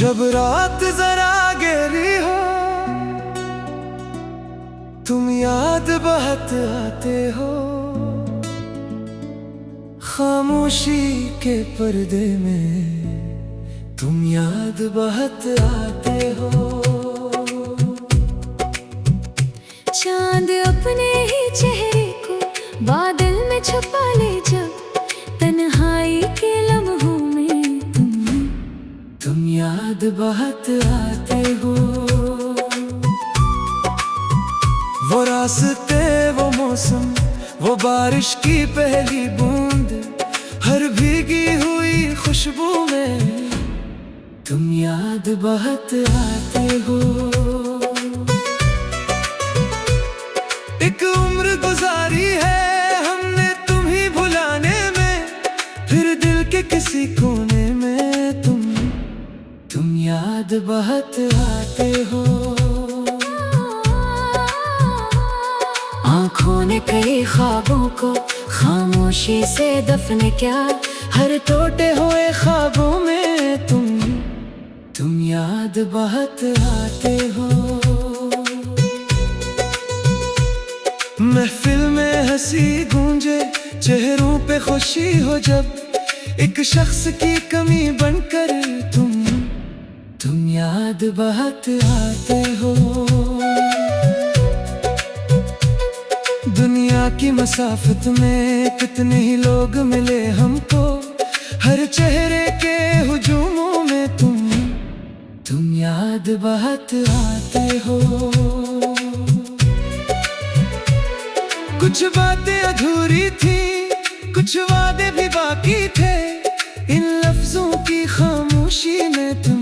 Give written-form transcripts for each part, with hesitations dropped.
जब रात जरा गहरी हो तुम याद बहुत आते हो, खामोशी के पर्दे में तुम याद बहुत आते हो। चांद अपने ही चेहरे को बादल में छुपा ले जब, तन्हाई के लम्हों में तुम याद बहुत आते हो। वो रास्ते, वो मौसम, वो बारिश की पहली बूंद, हर भीगी हुई खुशबू में तुम याद बहुत आते हो। एक उम्र गुजारी है हमने तुम्हीं भुलाने में, फिर दिल के किसी कोने में तुम याद बहुत आते हो। आँखों ने कई ख्वाबों को खामोशी से दफन किया, हर टूटे हुए ख्वाबों में तुम याद बहुत आते हो। महफिल में हंसी गूंजे, चेहरों पे खुशी हो जब, एक शख्स की कमी बनकर तुम याद बहुत आते हो। दुनिया की मसाफत में कितने ही लोग मिले हमको, हर चेहरे के हुजूमों में तुम याद बहुत आते हो। कुछ बातें अधूरी थी, कुछ वादे भी बाकी थे, इन लफ्जों की खामोशी में तुम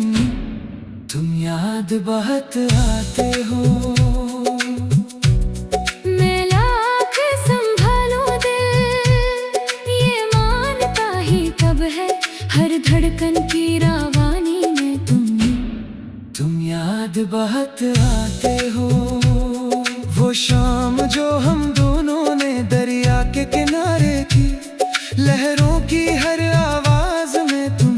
याद बहुत आते हो। मैं लाख संभालूं दिल, ये मानता ही कब है, हर धड़कन की रवानी में तुम याद बहुत आते हो। वो शाम जो हम दोनों ने दरिया के किनारे की, लहरों की हर आवाज में तुम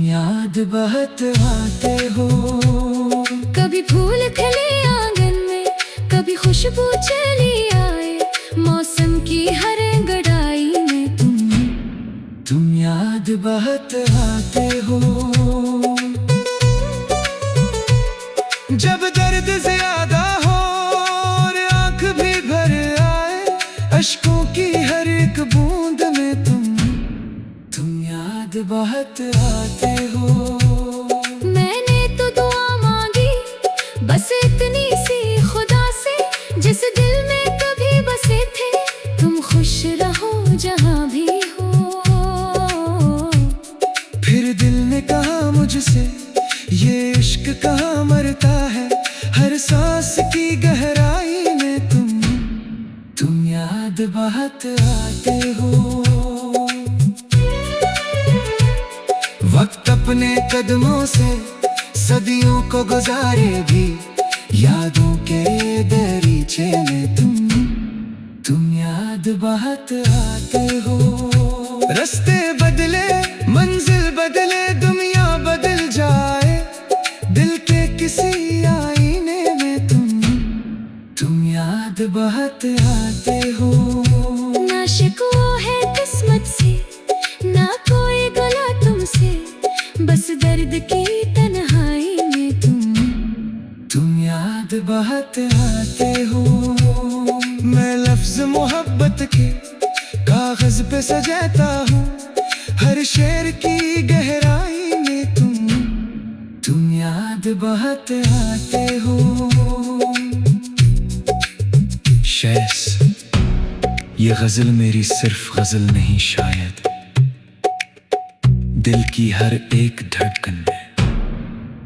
याद बहुत आते हो। कभी फूल खिले आंगन में, कभी खुशबू चली आए, मौसम की हर अंगड़ाई में तुम याद बहुत आते हो। जब दर्द ज्यादा हो और आंख भी भर आए, अश्कों की हर एक बूंद में तुम याद बहुत आते हो। मैंने तो दुआ मांगी बस इतनी सी खुदा से, जिस दिल में कभी बसे थे तुम खुश रहो जहां भी हो। फिर दिल ने कहा मुझसे, ये इश्क कहाँ मरता है, हर सांस की गहराई में तुम याद बहुत आते हो। वक्त अपने कदमों से सदियों को गुजारे भी, यादों के दरीचे में तुम याद बहुत आते हो। रास्ते बदले, मंजिल बदले, दुनिया बदल जाए, दिल के किसी आईने में तुम याद बहुत आते हो। ना शिकवा है किस्मत से, ना कोई गला तुमसे, बस दर्द की तन्हाई में तुम याद बहुत आते हो। मैं लफ्ज मोहब्बत के कागज पे सजाता हूँ, हर शेर की गहराई में तुम याद बहुत आते हो। शैस, ये गजल मेरी सिर्फ गजल नहीं, शायद दिल की हर एक धड़कन में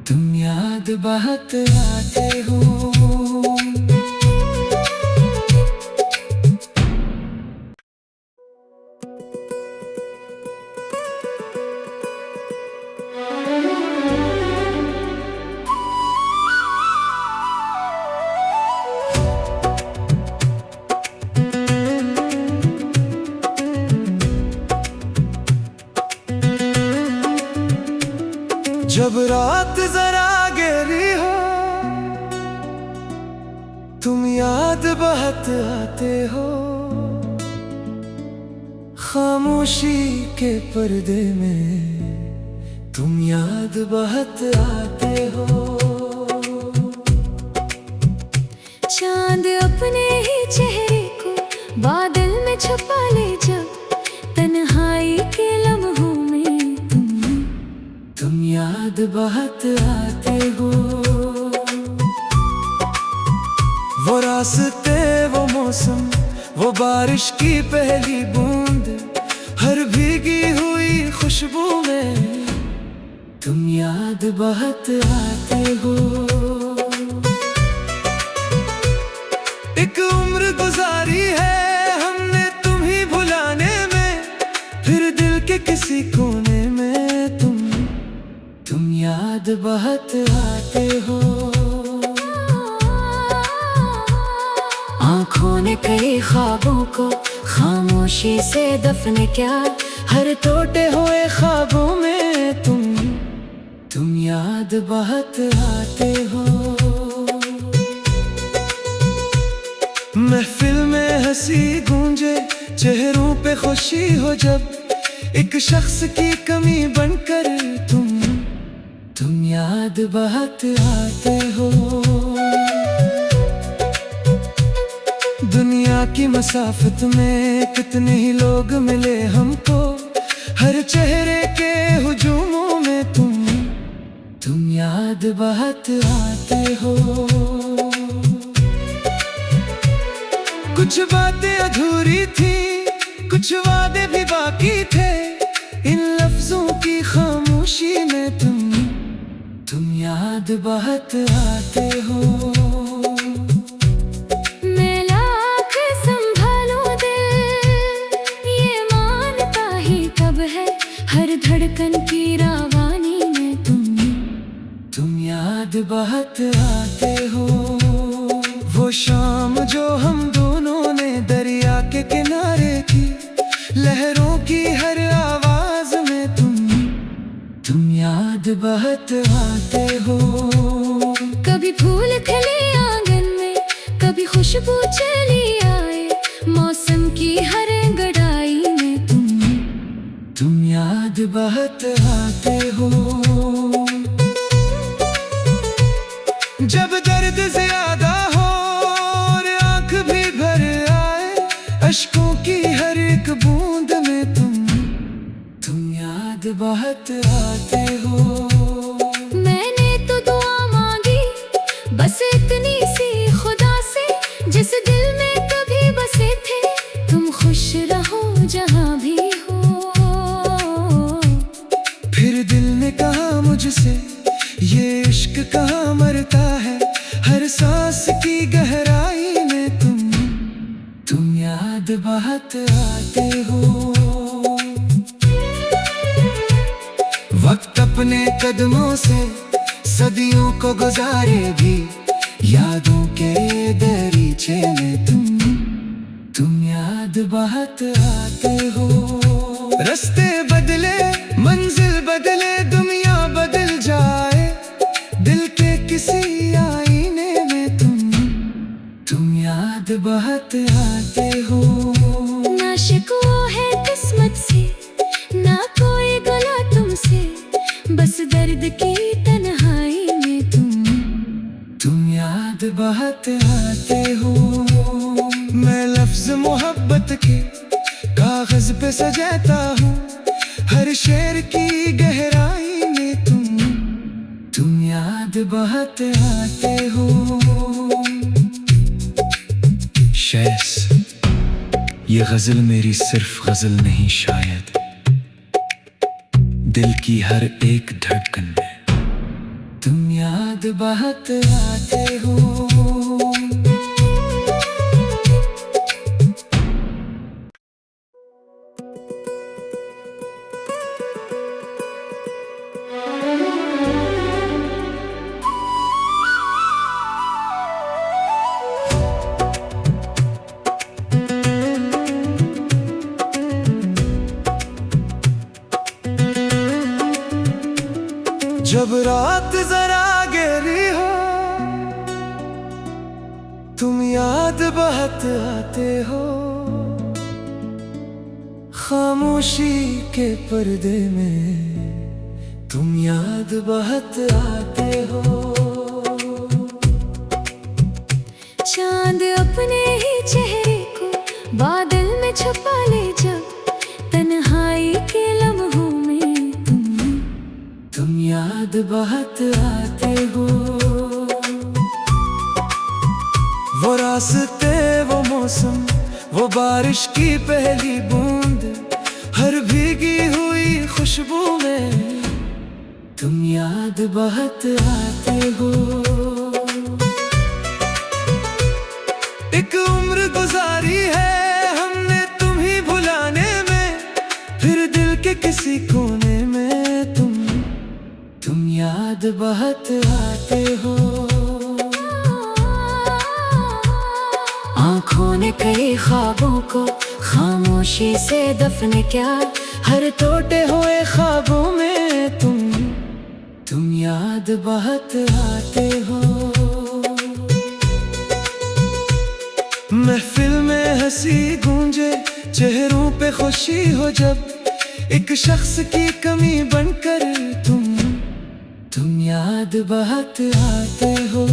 तुम याद बहुत आते हो। जब रात जरा गहरी हो तुम याद बहुत आते हो, खामोशी के पर्दे में तुम याद बहुत आते हो। चांद अपने ही चेहरे को बादल में छुपा ले जब, तन्हाई के लम्हों में तुम याद बहुत आते हो। वो रास्ते, वो मौसम, वो बारिश की पहली बूंद, हर भीगी हुई खुशबू में तुम याद बहुत आते हो। एक उम्र गुजारी है हमने तुम्हीं भुलाने में, फिर दिल के किसी कोने में तुम याद बहुत आते हो। आँखों ने कई ख्वाबों को खामोशी से दफन किया, हर टूटे हुए ख्वाबों में तुम याद बहुत आते हो। महफिल में हंसी गूंजे, चेहरों पे खुशी हो जब, एक शख्स की कमी बनकर तुम याद बहुत आते हो। दुनिया की मसाफत में कितने ही लोग मिले हमको, हर चेहरे के हुजूमों में तुम याद बहुत आते हो। कुछ बातें अधूरी थी, कुछ वादे भी बाकी थे, इन लफ्जों की खामोशी में तुम याद बहुत आते हो। मैं लाख संभालूं दिल, ये मानता ही कब है, हर धड़कन की रावानी में तुम याद बहुत आते हो। वो शाम जो हम दोनों ने दरिया के किनारे की, लहरों की हर आवाज में तुम याद बहुत आते हो। कभी फूल खिले आंगन में, कभी खुशबू चली आए, मौसम की हर गड़ाई में तुम याद बहुत आते हो। जब दर्द ज्यादा हो और आंख भी भर आए, अश्कों की हर एक बूंद में तुम याद बहुत आते हो। मैंने तो दुआ मांगी बस इतनी सी खुदा से, जिस दिल में कभी बसे थे, तुम खुश रहो जहां भी हो। फिर दिल ने कहा मुझसे, ये इश्क कहाँ मरता है, हर सांस की गहराई में तुम याद बहुत आते हो। वक्त अपने कदमों से सदियों को गुजारे भी, यादों के दरीचे में तुम याद बहुत आते हो। रास्ते बदले, मंजिल बदले, दुनिया बदल जाए, दिल के किसी आईने में तुम याद बहुत आते हो। ना शिकवा है किस्मत से, ना कोई गला तुमसे, बस दर्द की तन्हाई में तुम याद बहुत आते हो। मैं लफ्ज मोहब्बत के कागज पे सजाता हूँ, हर शेर की गहराई में तुम याद बहुत आते हो। शैस, ये गजल मेरी सिर्फ गजल नहीं शायद, दिल की हर एक धड़कन में तुम याद बहुत आते हो। जब रात जरा गहरी हो तुम याद बहुत आते हो, खामोशी के पर्दे में तुम याद बहुत आते हो। चांद अपने ही चेहरे को बादल में छुपा ले जब, तन्हाई के लम्हों में तुम याद बहुत आते हो। वो रास्ते, वो मौसम, वो बारिश की पहली बूंद, हर भीगी हुई खुशबू में तुम याद बहुत आते हो। एक उम्र गुजारी है हमने तुम्ही भुलाने में, फिर दिल के किसी कोने में तुम याद बहुत आते हो। आँखों ने कई ख्वाबों को खामोशी से दफन किया, हर टूटे हुए ख्वाबों में तुम याद बहुत आते हो। महफिल में हंसी गूंजे, चेहरों पे खुशी हो जब, एक शख्स की कमी बनकर तुम याद बहुत आते हो।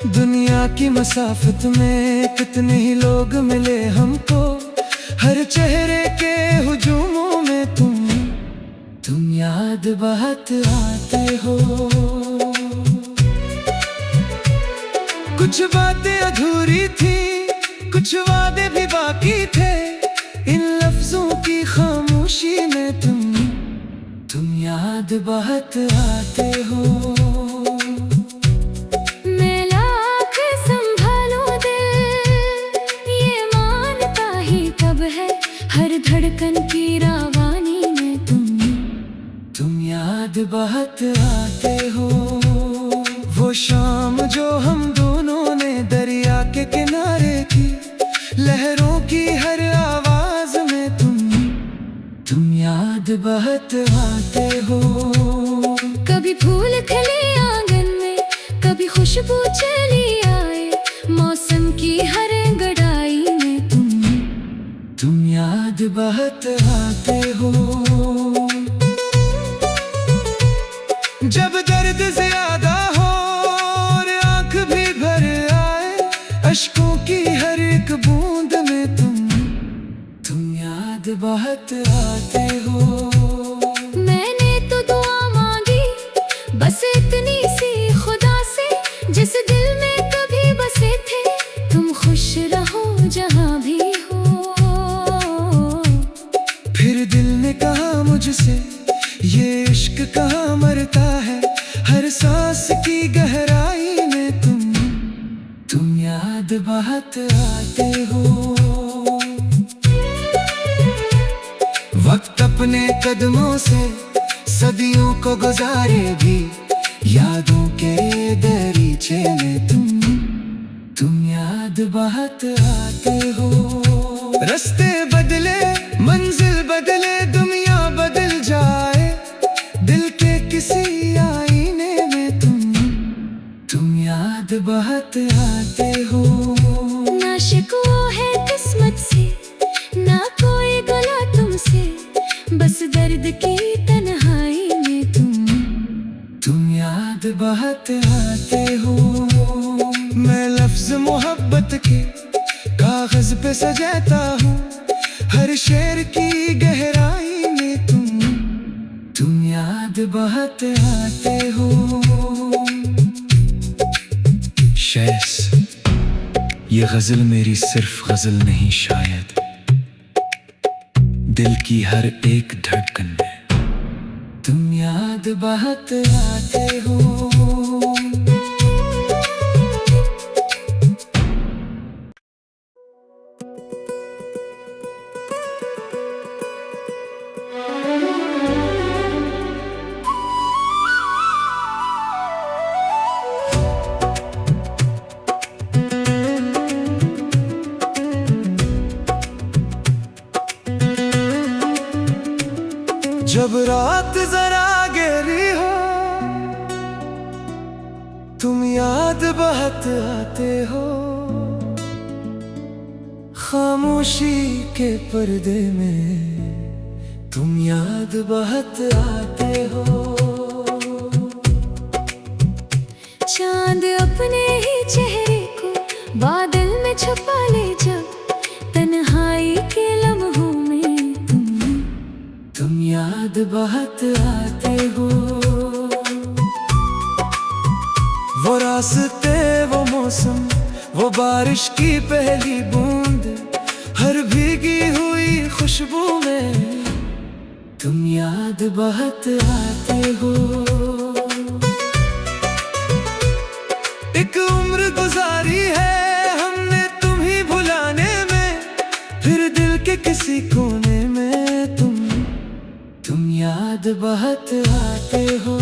दुनिया की मसाफत में कितने ही लोग मिले हमको, हर चेहरे के हुजूमों में तुम याद बहुत आते हो। कुछ बातें अधूरी थी, कुछ वादे भी बाकी थे, इन लफ्जों की खामोशी में तुम याद बहुत आते हो। मैं लाख संभालूं दिल, ये मानता ही कब है, हर धड़कन की रावानी में तुम याद बहुत आते हो। वो शाम जो हम दोनों ने दरिया के किनारे की, लहरों की हर आवाज में तुम याद बहुत आते हो। कभी फूल खिले आंगन में, कभी खुशबू चली आए, मौसम की हर अंगड़ाई में तुम याद बहुत आते हो। जब दर्द ज्यादा हो और आंख भी भर आए, अश्कों की हर एक बूंद में तुम याद बहुत आते हो। मैंने तो दुआ मांगी बस इतनी सी खुदा से, जिस दिल में कभी बसे थे, तुम खुश रहो जहां भी हो। फिर दिल ने कहा मुझसे, ये इश्क कहाँ मरता है, हर सांस की गहराई में तुम याद बहुत आते हो। वक्त अपने कदमों से सदियों को गुजारे भी, यादों के दरीचे में तुम याद बहुत आते हो। रास्ते बदले, मंजिल बदले, दुनिया बदल जाए, दिल के किसी आईने में तुम याद बहुत आते हो। ना शिकवा है किस्मत से, ना कोई गला तुमसे, बस दर्द की तन्हाई में तुम याद बहुत आते हो। मैं लफ्ज मोहब्बत के कागज पे सजाता हूँ, हर शेर की गहराई में तुम याद बहुत आते हो। शैस, ये गजल मेरी सिर्फ गजल नहीं, शायद दिल की हर एक धड़कन में तुम याद बहुत आते हो। जब रात जरा गहरी हो तुम याद बहुत आते हो, खामोशी के पर्दे में तुम याद बहुत आते हो। चांद अपने ही चेहरे को बादल में छुपा ले जब, तन्हाई के लम्हों में तुम याद बहुत आते हो। वो रास्ते, वो मौसम, वो बारिश की पहली बूंद, हर भीगी हुई खुशबू में तुम याद बहुत आते हो। एक उम्र गुजारी है हमने तुम्हीं भुलाने में, फिर दिल के किसी कोने में तुम याद बहुत आते हो।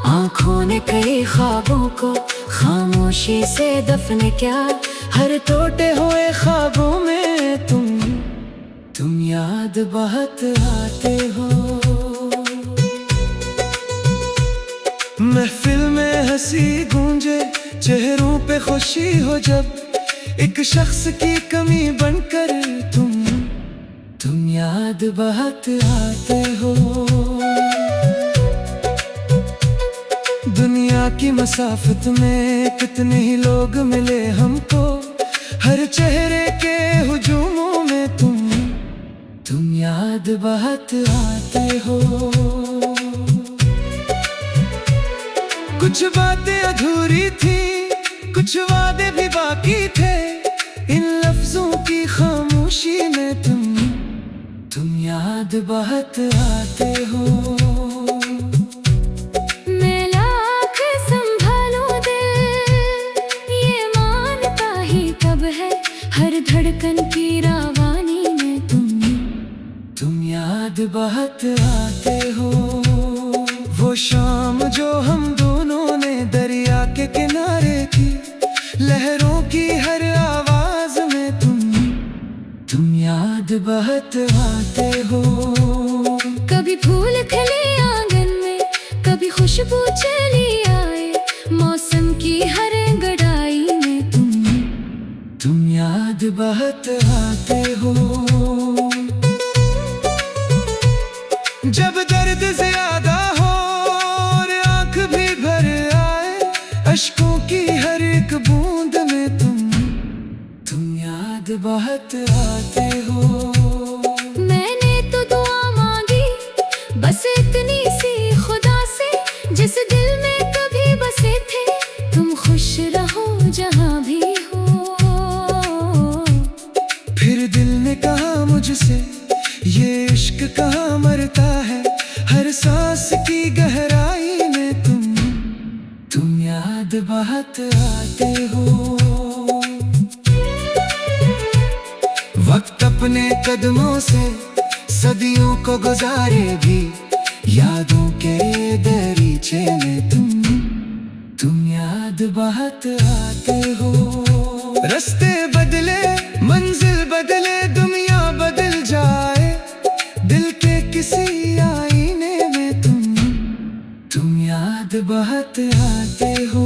आँखों ने कई ख्वाबों को खामोशी से दफन क्या, हर टूटे हुए ख्वाबों में तुम याद बहुत आते हो। महफिल में हंसी गूंजे, चेहरों पे खुशी हो जब, एक शख्स की कमी बनकर तुम याद बहुत आते हो। दुनिया की मसाफत में कितने ही लोग मिले हमको, हर चेहरे के हुजूमों में तुम याद बहुत आते हो। कुछ बातें अधूरी थी, कुछ वादे भी बाकी थे, इन लफ्जों की खामोशी में तुम याद बहुत आते हो। मैं लाख संभालूं दिल, ये मानता ही तब है, हर धड़कन की रावानी में तुम याद बहुत आते हो। वो शाम जो हम दोनों ने दरिया के किनारे की, लहरों की हर आवाज में तुम याद बहुत आते हो। कभी फूल खिले आंगन में, कभी खुशबू चली आए, मौसम की हर अंगड़ाई में तुम याद बहुत आते हो। जब दर्द ज्यादा हो और आंख भी भर आए, अश्कों की हर एक बूंद में तुम याद बहुत आते हो। मैंने तो दुआ मांगी बस इतनी सी खुदा से, जिस दिल में कभी बसे थे, तुम खुश रहो जहां भी हो। फिर दिल ने कहा मुझसे, ये इश्क कहाँ मरता है, हर सांस की गहराई में तुम याद बहुत आते हो। वक्त अपने कदमों से सदियों को गुजारे भी, यादों के दरीचे में तुम याद बहुत आते हो। रास्ते बदले, मंजिल बदले, दुनिया बदल जाए, दिल के किसी आईने में तुम याद बहुत आते हो।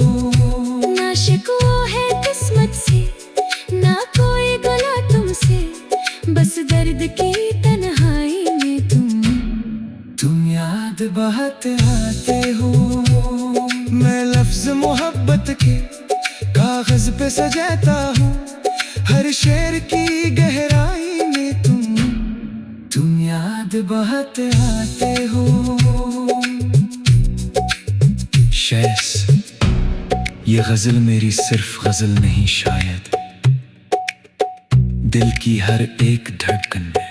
ना शिकवा है किस्मत से, ना कोई गला तुमसे, बस दर्द की तन्हाई में तुम याद बहुत आते हो। मैं लफ्ज मोहब्बत के कागज पे सजाता हूँ, हर शेर की गहराई में तुम याद बहुत आते हो। शैस, ये गजल मेरी सिर्फ गजल नहीं शायद, दिल की हर एक धड़कन में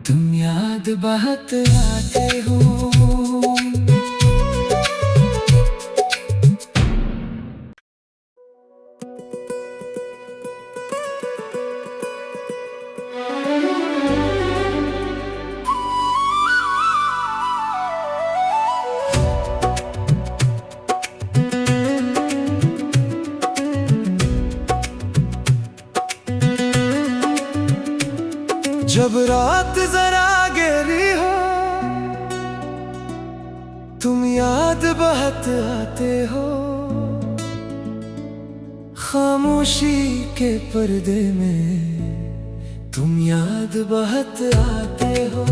तुम याद बहुत आते हो। जब रात जरा गहरी हो तुम याद बहुत आते हो, खामोशी के पर्दे में तुम याद बहुत आते हो।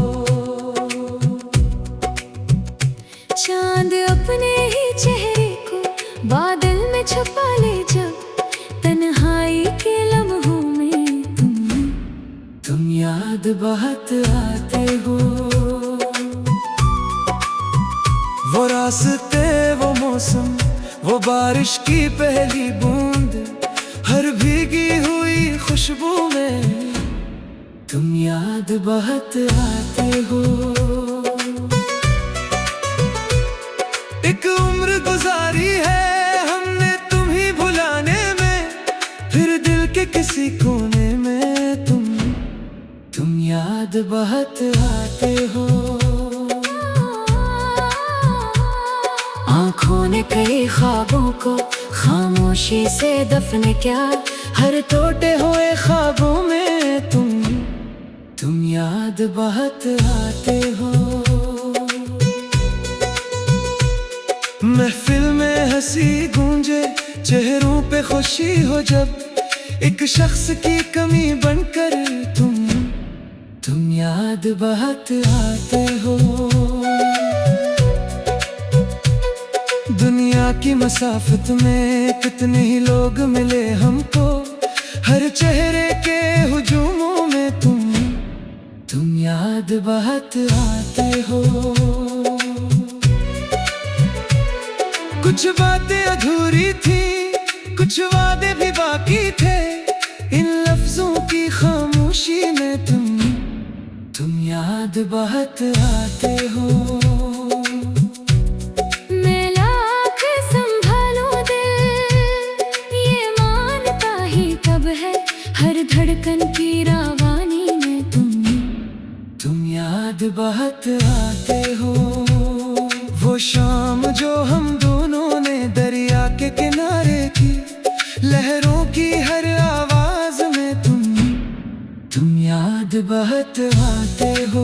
चांद अपने ही चेहरे को बादल में छुपा ले जब, तन्हाई के लम्हों में तुम याद बहुत आते हो। वो रास्ते, वो मौसम, वो बारिश की पहली बूंद, हर भीगी हुई खुशबू में तुम याद बहुत आते हो। एक उम्र गुजारी है हमने तुम्हीं भुलाने में, फिर दिल के किसी कोने में तुम याद बहुत आते हो। आँखों ने कई ख्वाबों को खामोशी से दफन किया, हर टूटे हुए ख्वाबों में तुम याद बहुत आते हो। महफिल में हंसी गूंजे, चेहरों पे खुशी हो जब, एक शख्स की कमी बनकर तुम याद बहुत आते हो। दुनिया की मसाफत में कितने ही लोग मिले हमको, हर चेहरे के हुजूमों में तुम याद बहुत आते हो। कुछ बातें अधूरी थी, कुछ वादे भी बाकी थे, इन लफ्जों की खामोशी में तुम याद बहुत आते हो। मैं लाख संभालूं दिल, ये मानता ही कब है, हर धड़कन की रावानी में तुम याद बहुत आते हो। वो शाम जो हम दोनों ने दरिया के किनारे की, लहरों की हर आवाज में तुम याद बहुत आते हो।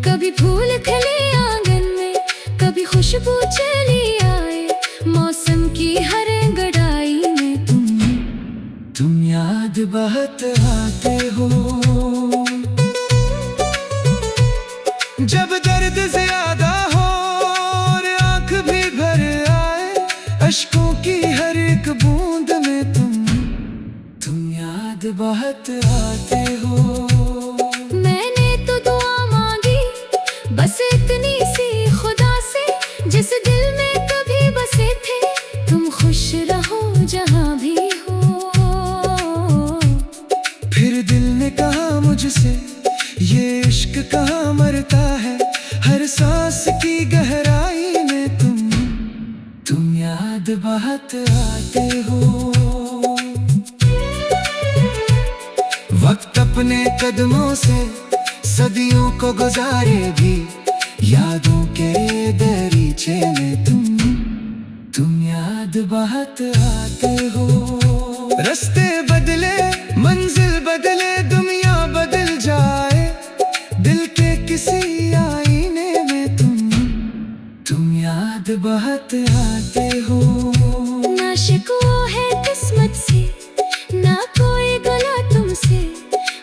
कभी फूल खिले आंगन में, कभी खुशबू चली आए, मौसम की हर गड़ाई में तुम याद बहुत आते हो। जब दर्द ज्यादा हो और आंख भी भर आए, अश्कों की हर एक बूंद में तुम याद बहुत आते हो। मैंने तो दुआ मांगी बस इतनी सी खुदा से, जिस दिल में कभी बसे थे तुम खुश रहो जहां भी हो। फिर दिल ने कहा मुझसे, ये इश्क कहाँ मरता है, हर सांस की गहराई में तुम याद बहुत आते हो। वक्त अपने कदमों से सदियों को गुजारे भी, यादों के दरीचे में तुम याद बहुत आते हो। रास्ते बदले, मंजिल बदले, दुनिया बदल जाए, दिल के किसी आईने में तुम याद बहुत आते हो। ना शिकवा है किस्मत से, ना कोई गला तुमसे,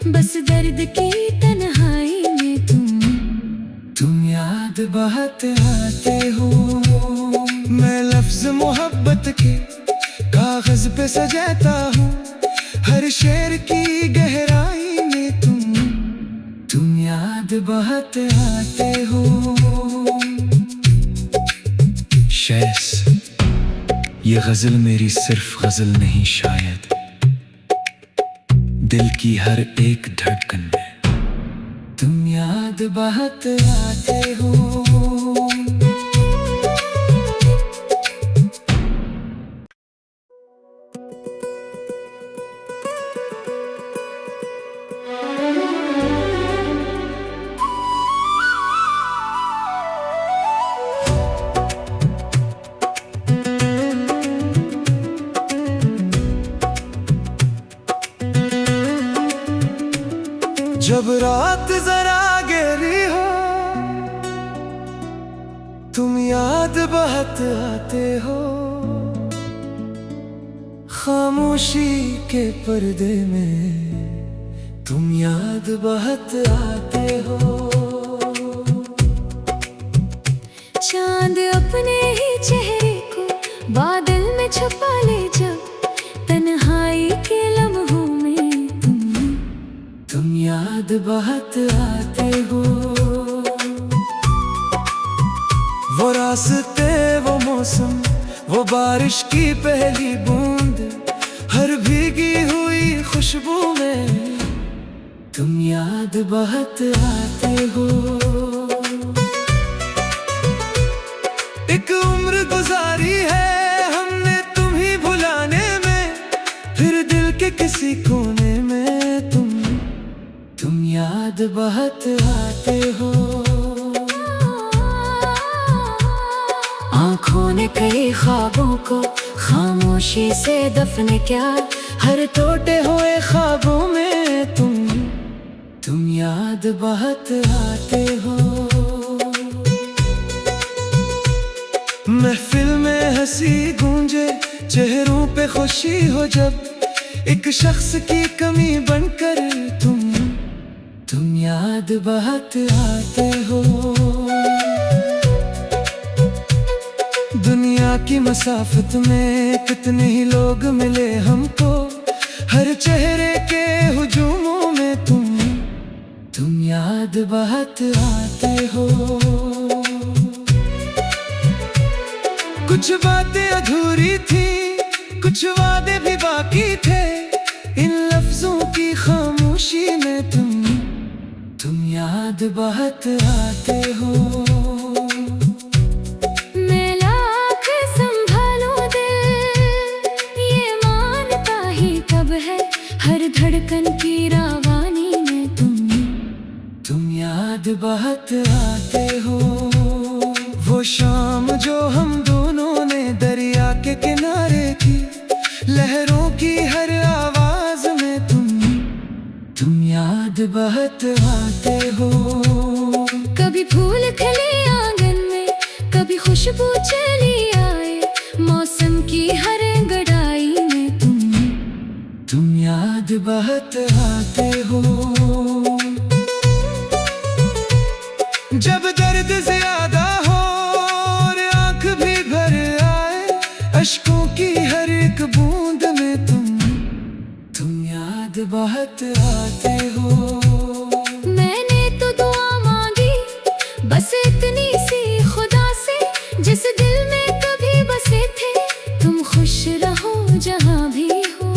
बस दर्द की तन्हाई में तुम याद बहुत आते हो। मैं लफ्ज मोहब्बत के कागज पे सजाता हूँ, हर शेर की गहराई में तुम याद बहुत आते हो। शैस, ये गजल मेरी सिर्फ गजल नहीं शायद, दिल की हर एक धड़कन में तुम याद बहुत आते हो। जब रात जरा गहरी हो तुम याद बहुत आते हो, खामोशी के पर्दे में तुम याद बहुत आते हो। चांद अपने ही चेहरे को बादल में छुपा ले जब, तन्हाई के लम्हों में तुम याद बहुत आते हो। वो रास्ते, वो मौसम, वो बारिश की पहली बूंद, हर भीगी हुई खुशबू में तुम याद बहुत आते हो। एक उम्र गुजारी है हमने तुम्हीं भुलाने में, फिर दिल के किसी कोने में तुम याद बहुत आते हो। आँखों ने कई ख्वाबों को खामोशी से दफन किया, हर टूटे हुए ख्वाबों में तुम याद बहुत आते हो। महफिल में हंसी गूंजे, चेहरों पे खुशी हो जब, एक शख्स की कमी बनकर तुम याद बहुत आते हो। दुनिया की मसाफत में कितने ही लोग मिले हमको, हर चेहरे के हुजूमों में तुम याद बहुत आते हो। कुछ बातें अधूरी थी, कुछ वादे भी बाकी थे, इन लफ्जों की खामोशी में तुम याद बहुत आते हो। मैं लाख संभालूं दिल, ये मानता ही कब है, हर धड़कन की रावानी में तुम याद बहुत आते हो। वो शाम जो हम दोनों ने दरिया के किनारे की, लहरों की हर आवाज में तुम याद बहुत आते हो। कभी फूल खिले आंगन में, कभी खुशबू चली आए, मौसम की हर अंगड़ाई में तुम याद बहुत आते हो। जब दर्द ज्यादा हो और आंख भी भर आए, अश्कों की हर एक बूंद में तुम याद बहुत आते हो। मैंने तो दुआ मांगी बस इतनी सी खुदा से, जिस दिल में कभी बसे थे तुम खुश रहो जहां भी हो।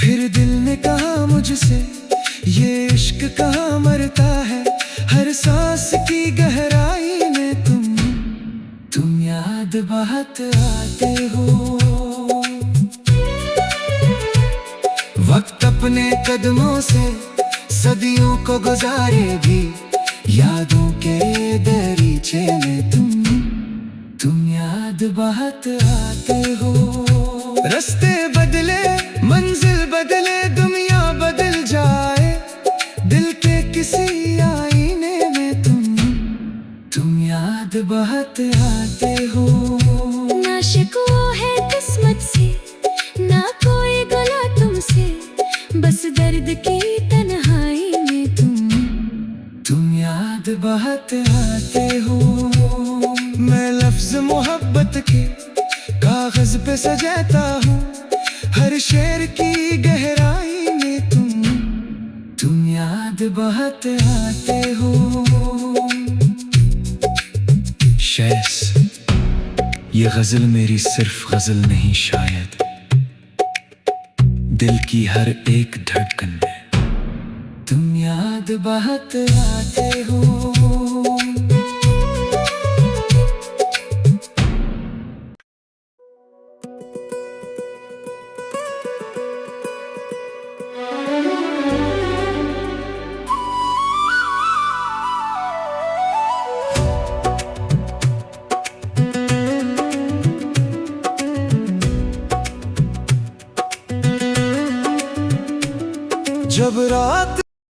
फिर दिल ने कहा मुझसे, ये इश्क कहाँ मरता है, हर सांस की गहराई में तुम याद बहुत आते हो। वक्त अपने कदमों से सदियों को गुजारे भी, यादों के दरीचे में तुम याद बहुत आते हो। रास्ते बदले, मंजिल बदले, दुनिया बदल जाए, दिल के किसी आईने में तुम याद बहुत आते हो। ना शिकवा है किस्मत से, ना कोई गला तुमसे, बस दर्द की तन्हाई में तुम याद बहुत आते हो। मैं लफ्ज मोहब्बत के कागज पे सजाता हूँ, हर शेर की गहराई में तुम याद बहुत आते हो। शैस, ये गजल मेरी सिर्फ गजल नहीं, शायद दिल की हर एक धड़कन में तुम याद बहुत आते हो। जब रात